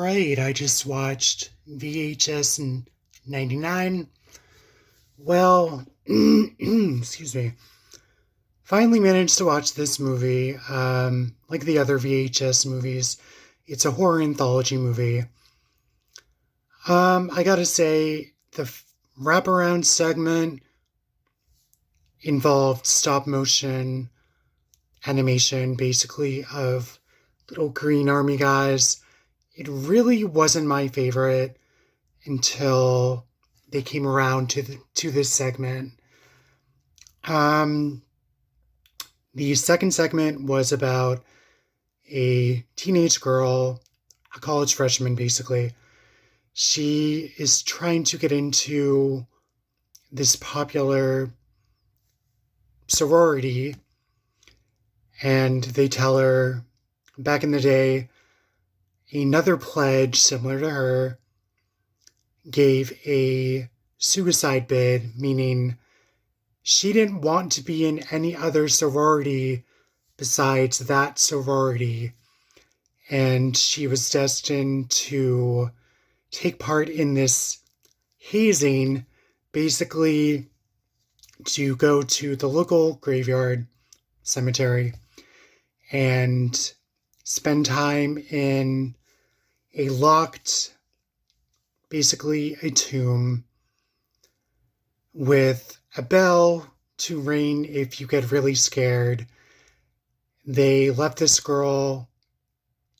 right, I just watched VHS in 99. Well, excuse me. Finally managed to watch this movie. Like the other VHS movies, it's a horror anthology movie. I gotta say, the wraparound segment involved stop motion animation, basically, of little green army guys. It really wasn't my favorite until they came around to this segment. Um, the second segment was about a teenage girl, a college freshman basically. She is trying to get into this popular sorority, and they tell her back in the day, another pledge similar to her gave a suicide bid, meaning she didn't want to be in any other sorority besides that sorority. And she was destined to take part in this hazing, basically to go to the local graveyard cemetery and spend time in a locked, basically a tomb with a bell to ring if you get really scared. They left this girl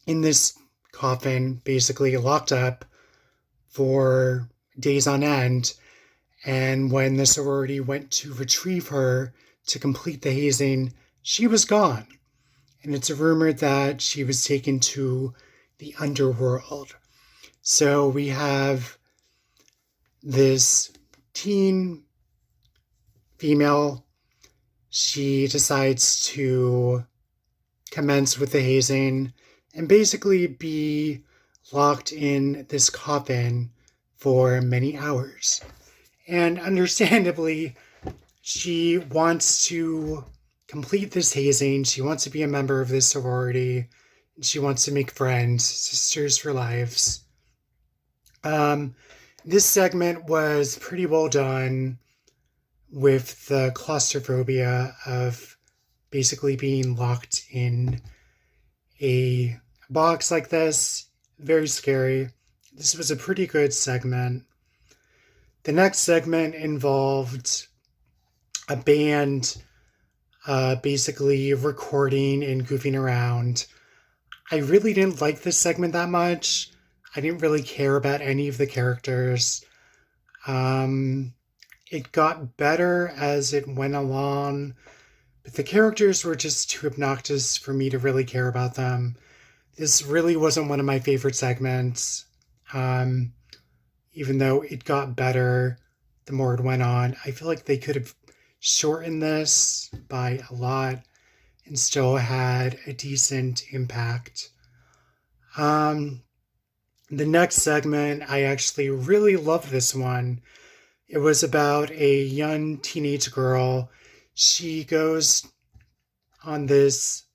in this coffin, basically locked up for days on end. And when the sorority went to retrieve her to complete the hazing, she was gone. And it's rumored that she was taken to the underworld. So we have this teen female. She decides to commence with the hazing and basically be locked in this coffin for many hours. And understandably, she wants to complete this hazing. She wants to be a member of this sorority. She wants to make friends, sisters for lives. This segment was pretty well done with the claustrophobia of basically being locked in a box like this. Very scary. This was a pretty good segment. The next segment involved a band basically recording and goofing around. I really didn't like this segment that much. I didn't really care about any of the characters. It got better as it went along, but the characters were just too obnoxious for me to really care about them. This really wasn't one of my favorite segments. Even though it got better the more it went on, I feel like they could have shortened this by a lot and still had a decent impact. The next segment, I actually really loved this one. It was about a young teenage girl. She goes on this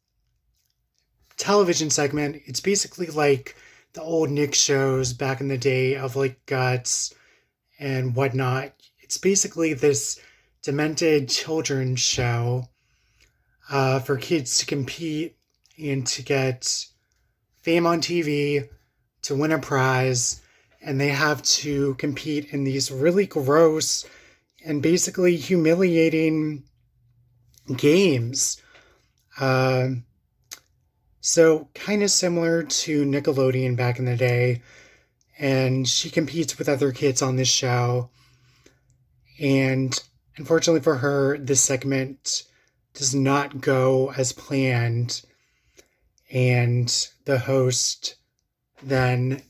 television segment. It's basically like the old Nick shows back in the day of like Guts and whatnot. It's basically this demented children's show for kids to compete and to get fame on TV, to win a prize, and they have to compete in these really gross and basically humiliating games. So kind of similar to Nickelodeon back in the day. And she competes with other kids on this show. And unfortunately for her, this segment does not go as planned. And the host then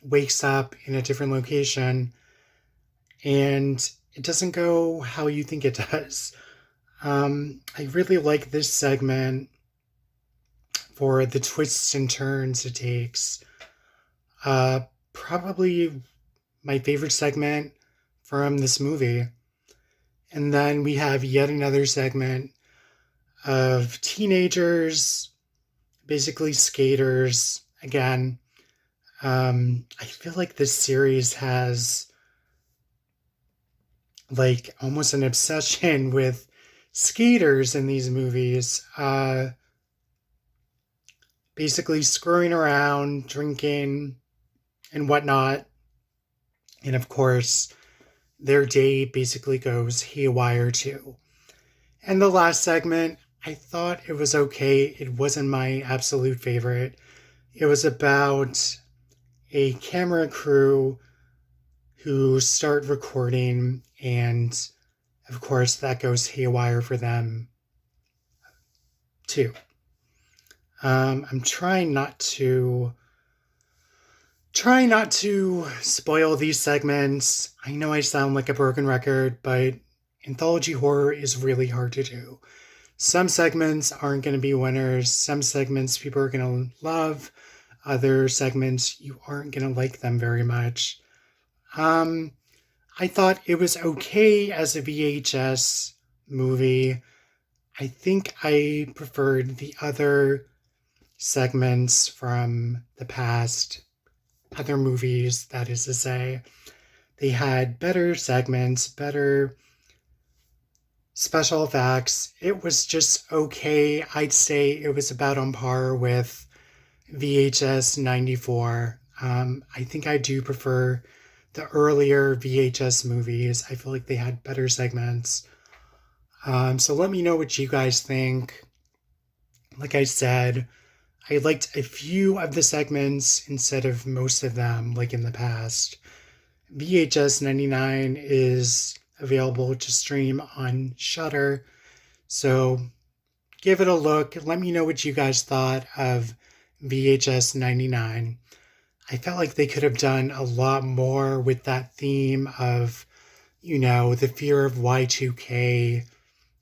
wakes up in a different location and it doesn't go how you think it does. I really like this segment for the twists and turns it takes. Probably my favorite segment from this movie. And then we have yet another segment of teenagers, basically skaters, again, I feel like this series has like almost an obsession with skaters in these movies. Basically screwing around, drinking, and whatnot. And of course, their day basically goes haywire too. And the last segment, I thought it was okay. It wasn't my absolute favorite. It was about a camera crew who start recording, and of course, that goes haywire for them too. I'm trying not to spoil these segments. I know I sound like a broken record, but anthology horror is really hard to do. Some segments aren't going to be winners. Some segments people are going to love. Other segments you aren't going to like them very much. I thought it was okay as a VHS movie. I think I preferred the other segments from the past, other movies, that is to say. They had better segments, better special effects. It was just okay. I'd say it was about on par with VHS 94. I think I do prefer the earlier VHS movies. I feel like they had better segments. So let me know what you guys think. Like I said, I liked a few of the segments instead of most of them, like in the past. VHS 99 is available to stream on Shudder. So give it a look. Let me know what you guys thought of VHS 99. I felt like they could have done a lot more with that theme of, the fear of Y2K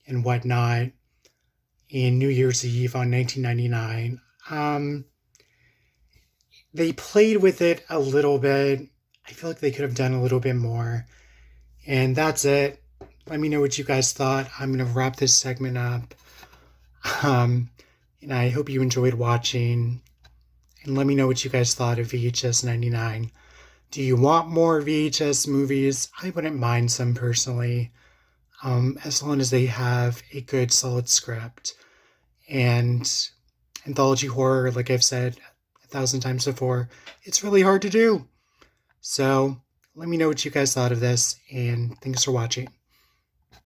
and whatnot in New Year's Eve on 1999. They played with it a little bit. I feel like they could have done a little bit more. And that's it. Let me know what you guys thought. I'm going to wrap this segment up. And I hope you enjoyed watching. And let me know what you guys thought of VHS 99. Do you want more VHS movies? I wouldn't mind some personally, as long as they have a good, solid script. And anthology horror, like I've said 1,000 times before, it's really hard to do. So let me know what you guys thought of this, and thanks for watching.